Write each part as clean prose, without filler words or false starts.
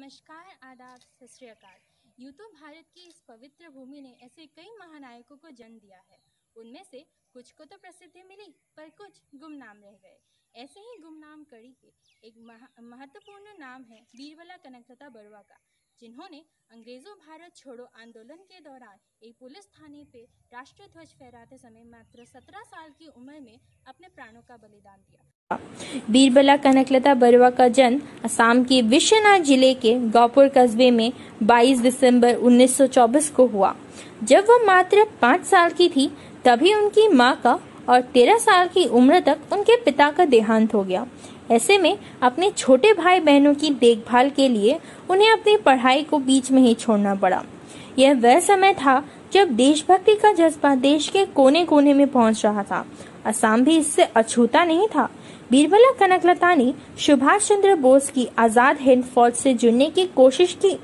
नमस्कार, आदाब, सत श्री अकाल। यूं तो भारत की इस पवित्र भूमि ने ऐसे कई महानायकों को जन्म दिया है। उनमें से कुछ को तो प्रसिद्धि मिली, पर कुछ गुमनाम रह गए। ऐसे ही गुमनाम कड़ी के एक महत्वपूर्ण नाम है बीरबला कनकलता बरुआ का, जिन्होंने अंग्रेजों भारत छोड़ो आंदोलन के दौरान एक पुलिस थाने पे राष्ट्रध्वज फहराते समय मात्र 17 साल की उम्र में अपने प्राणों का बलिदान दिया। बीरबला कनकलता बरुआ का जन्म असम के विश्वनाथ जिले के गौपुर कस्बे में 22 दिसंबर 1924 को हुआ। जब वह मात्र 5 साल की थी तभी उनकी मां का और 13 साल की उम्र तक उनके पिता का देहांत हो गया। ऐसे में अपने छोटे भाई बहनों की देखभाल के लिए उन्हें अपनी पढ़ाई को बीच में ही छोड़ना पड़ा। यह वह समय था जब देशभक्ति का जज्बा देश के कोने कोने में पहुंच रहा था। असम भी इससे अछूता नहीं था। बीरबला कनकलता ने सुभाष चंद्र बोस की आजाद हिंद फौज से जुड़ने की कोशिश की,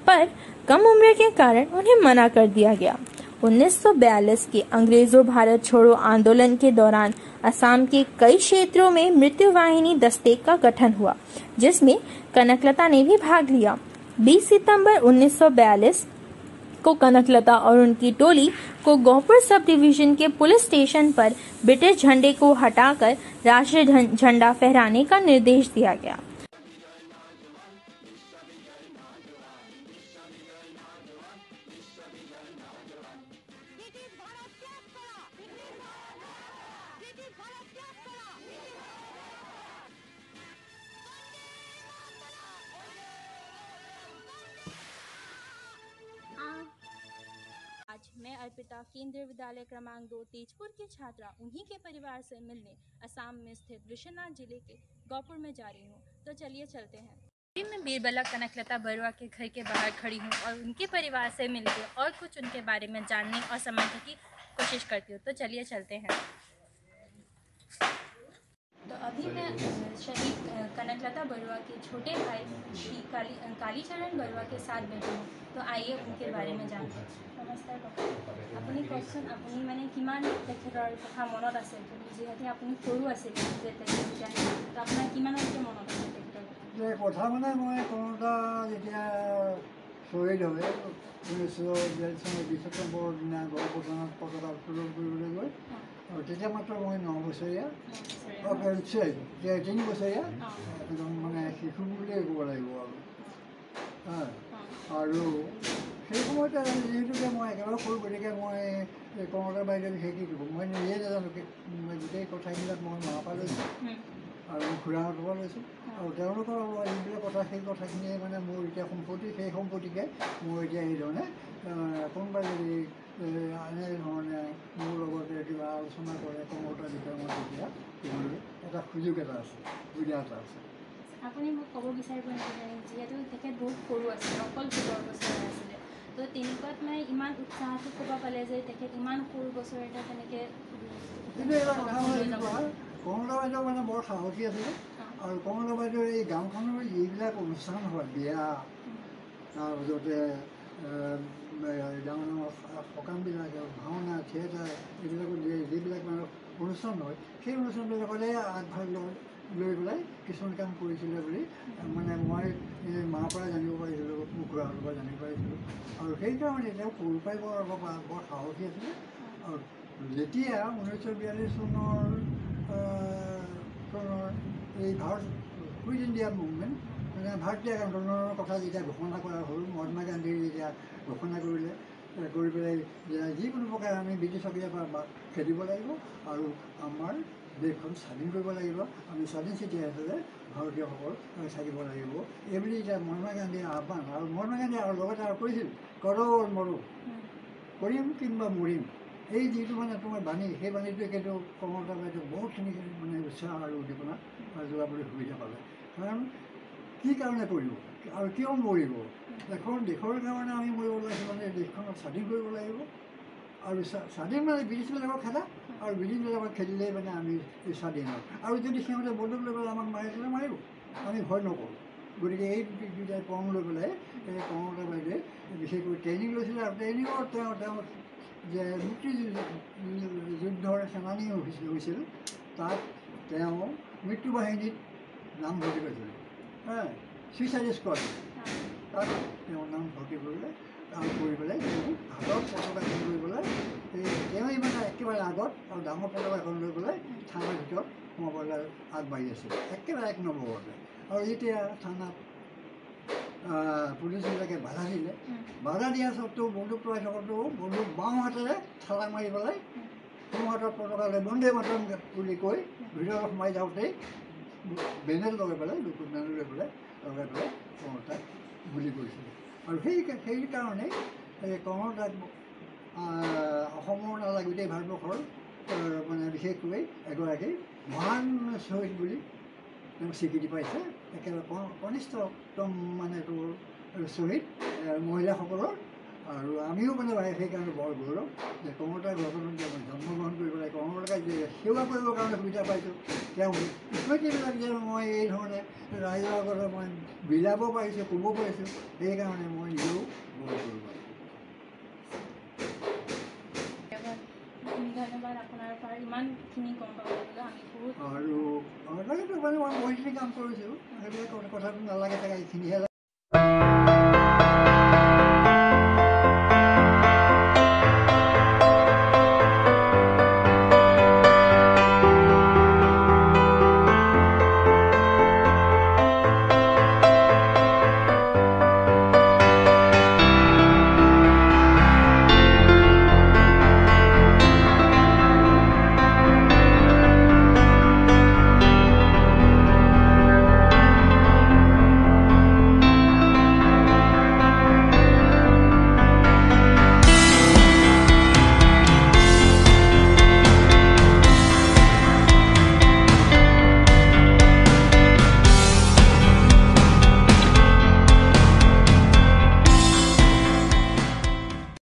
पर कम उम्र के कारण उन्हें मना कर दिया गया। 1942 के अंग्रेजों भारत छोड़ो आंदोलन के दौरान असम के कई क्षेत्रों में मृत्यु वाहिनी दस्ते का गठन हुआ, जिसमें कनकलता ने भी भाग लिया। 20 सितंबर 1942 को कनकलता और उनकी टोली को गौपुर सब डिवीजन के पुलिस स्टेशन पर ब्रिटिश झंडे को हटाकर राष्ट्रीय झंडा फहराने का निर्देश दिया गया। आज मैं अर्पिता केंद्रीय विद्यालय क्रमांक 2 तेजपुर की छात्रा उन्हीं के परिवार से मिलने असम में स्थित विश्वनाथ जिले के गौपुर में जा रही हूँ। तो चलिए चलते हैं। अभी मैं बीरबला कनकलता बरुआ के घर के बाहर खड़ी हूँ और उनके परिवार से मिलकर और कुछ उनके बारे में जानने और समझने की कोशिश करती हूँ। तो चलिए चलते हैं। तो अभी मैं शहीद कनकलता बरुआ के छोटे भाई श्री कालीचरण बरुआ के साथ बैठी हूँ। तो आइए उनके बारे में जानते हैं। नमस्कार कका, আপুনি কওকচোন, আপুনি মানে কিমান তেখেতৰ কথা মনত আছে? যিহেতু আপুনি সৰু আছিল তেতিয়া, তো আপোনাৰ কিমানলৈকে মনত আছে তেখেতৰ কথা? মানে মই কনকলতা যেতিয়া শ্বহীদ হয় 1942 চনৰ 20 ছেপ্টেম্বৰৰ দিনা গড়পতনত পতাকা উত্তোলন কৰিবলৈ গৈ, আৰু তেতিয়া মাত্ৰ মই 9 বছৰীয়া, 3 বছৰীয়া, একদম মানে শিশু বুলিয়ে ক'ব লাগিব আৰু সেই সময়তে যিহেতুকে মই একেবাৰে সৰু, গতিকে মই কনকলতা বাইদেউ সেই কি ক'ব, মই নিজে নাজানো। গোটেই কথাবিলাক মই মাৰ পৰা লৈছোঁ আৰু খুৰাহঁতৰ পৰা লৈছোঁ, আৰু তেওঁলোকৰ এইবিলাক কথা, সেই কথাখিনিয়ে মানে মোৰ এতিয়া সম্পত্তি, সেই সম্পত্তিকে মই এতিয়া এইধৰণে কোনোবাই যদি এনেধৰণে মোৰ লগতে কিবা আলোচনা কৰে কনকলতাৰ বিষয়ে, মই তেতিয়া ক'বলৈ এটা সুযোগ এটা আছে, সুবিধা এটা আছে। আপুনি মোক ক'ব বিচাৰিব নেকি, যিহেতু তেখেত বহুত সৰু আছিল, অকল 17 বছৰ আছিলে, তো তেনেকুৱাত মানে ইমান উৎসাহটো ক'ব পালে যে তেখেত ইমান সৰু বছৰতে তেনেকৈ? কিন্তু এটা কথা মানে এনেকুৱা, কনকলতা বাইদেউ মানে বৰ সাহসী আছিলে, আৰু কনকলতা বাইদেউৰ এই গাঁওখনৰ যিবিলাক অনুষ্ঠান হয়, বিয়া, তাৰপিছতে ডাঙৰ ডাঙৰ সকামবিলাক, ভাওনা, থিয়েটাৰ, এইবিলাকত যিবিলাক মানে অনুষ্ঠান হয়, সেই অনুষ্ঠানবিলাকতে আগভাগ লৈ পেলাই কিছুমান কাম কৰিছিলে বুলি মানে মই মাৰ পৰা জানিব পাৰিছিলোঁ, মোৰ খুৰাহঁতৰ পৰা জানিব পাৰিছিলোঁ। আৰু সেইকাৰণে তেওঁ সৰুৰ পৰাই বৰ সাহসী আছিলে। আৰু যেতিয়া 1942 চনৰ এই ভাৰত কুইট ইণ্ডিয়া মুভমেণ্ট, মানে ভাৰতীয় আন্দোলনৰ কথা যেতিয়া ঘোষণা কৰা হ'ল, মহাত্মা গান্ধীয়ে যেতিয়া ঘোষণা কৰিলে, কৰি পেলাই যে যিকোনো প্ৰকাৰে আমি ব্ৰিটিছক ইয়াৰ পৰা খেদিব লাগিব আৰু আমাৰ দেশখন স্বাধীন কৰিব লাগিব, আমি স্বাধীন চিতিয়া হিচাপে ভাৰতীয়সকল থাকিব লাগিব, এইবুলি এতিয়া মহাত্মা গান্ধীৰ আহ্বান। আৰু মহাত্মা গান্ধীয়ে আৰু লগতে আৰু কৈছিল, কৰো মৰো, কৰিম কিংবা মৰিম, এই যিটো মানে তোমাৰ বাণী, সেই বাণীটোৱে কিন্তু কনকলতা বাইদেউ বহুতখিনি মানে উৎসাহ আৰু উদ্দীপনা যোগাবলৈ সুবিধা পালে। কাৰণ কি কাৰণে কৰিব আৰু কিয় মৰিব? দেশৰ কাৰণে আমি মৰিব লাগিব, মানে দেশখনক স্বাধীন কৰিব লাগিব। আৰু স্বাধীন মানে ব্ৰিটিছবিলাকক খেদা, আৰু ব্ৰিটিছবিলাকক খেদিলেই মানে আমি স্বাধীন হওঁ। আৰু যদি সিহঁতে বন্দুক লৈ পেলাই আমাক মাৰে, তেতিয়া মাৰিব, আমি ভয় নকৰোঁ। গতিকে এই দুটাই পং লৈ পেলাই কনকলতা বাইদেৱে বিশেষকৈ ট্ৰেইনিং লৈছিলে, আৰু ট্ৰেইনিঙত তেওঁ যে মুক্তিযুদ্ধৰ সেনানী হৈছিল, তাত তেওঁ মৃত্যু বাহিনীত নামভৰ্তি কৰিছিল, ছুইচাইড স্কোৱাড। তাত তেওঁৰ নাম ভৰ্তি কৰিলে আৰু কৰি পেলাই তেওঁ হাতত পতাকা এখন লৈ পেলাই তেওঁ মানে একেবাৰে আগত আৰু ডাঙৰ পতাকা এখন লৈ পেলাই থানাৰ ভিতৰত সোমাবলৈ আগবাঢ়ি আছিল একেবাৰে 1 নম্বৰতে। আৰু এতিয়া থানাত পুলিচবিলাকে বাধা দিলে, বাধা দিয়া স্বত্তেও বন্দুক পৰাই থকাতেও বন্দুক বাওঁ হাতেৰে ঠেলা মাৰি পেলাই সোঁ হাতত পতাকা লৈ বন্দে মাতৰম বুলি কৈ ভিতৰত সোমাই যাওঁতেই বেনেল লগাই পেলাই বেনেল লৈ পেলাই কৰ্ণতাক গুলি কৰিছিলে। আৰু সেইকাৰণেই কৰ্ণতাক অসমৰ নালাগে গোটেই ভাৰতবৰ্ষৰ মানে বিশেষকৈ এগৰাকী মহান শ্বহীদ বুলি তেওঁ স্বীকৃতি পাইছে। একেবাৰে কনিষ্ঠতম মানে তোৰ শ্বহীদ মহিলাসকলৰ। আৰু আমিও মানে সেইকাৰণে বৰ গৌৰৱ যে কৰ্ণতাৰ ঘৰখনত যে মই জন্মগ্ৰহণ কৰি পেলাই কৰ্ণতাক যে সেৱা কৰিবৰ কাৰণে সুবিধা পাইছোঁ। তেওঁ স্মৃতিবিলাক যে মই এই ধৰণে ৰাইজৰ আগতে মই বিলাব পাৰিছোঁ, ক'ব পাৰিছোঁ, সেইকাৰণে মই নিজেও বৰ গৌৰৱ পাইছোঁ। ধন্যবাদ আপোনাৰ পৰা ইমানখিনি গম পাবলৈ আমি বহুত। আৰু তাকেতো মানে মই বহুতখিনি কাম কৰিছোঁ, সেইবিলাক কথাটো নালাগে চাগে এইখিনিহে